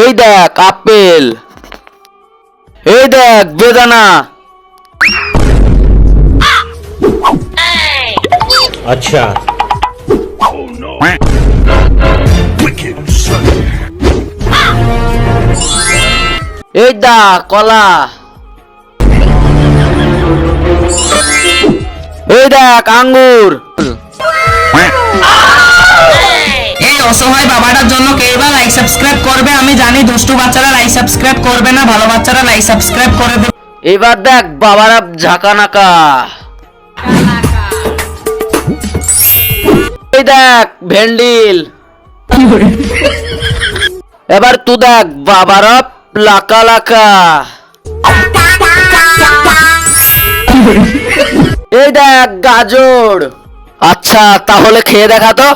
এই দেখ আপেল, এই দেখ বেদানা। अच्छा এই দেখ কলা, এই দেখ আঙ্গুর। এই অসহায় বাবাটার জন্য কে বা লাইক সাবস্ক্রাইব করবে? আমি জানি দুষ্টু বাচ্চারা লাইক সাবস্ক্রাইব করবে না, ভালো বাচ্চারা লাইক সাবস্ক্রাইব করে দেবে। এবার দেখ বাবারা ঝাঁকানাকা। এই দেখ ভেন্ডিল। এবার তুই দেখ বাবারা লাকা লাকা। এই দেখ গাজর। আচ্ছা তাহলে খেয়ে দেখা তো।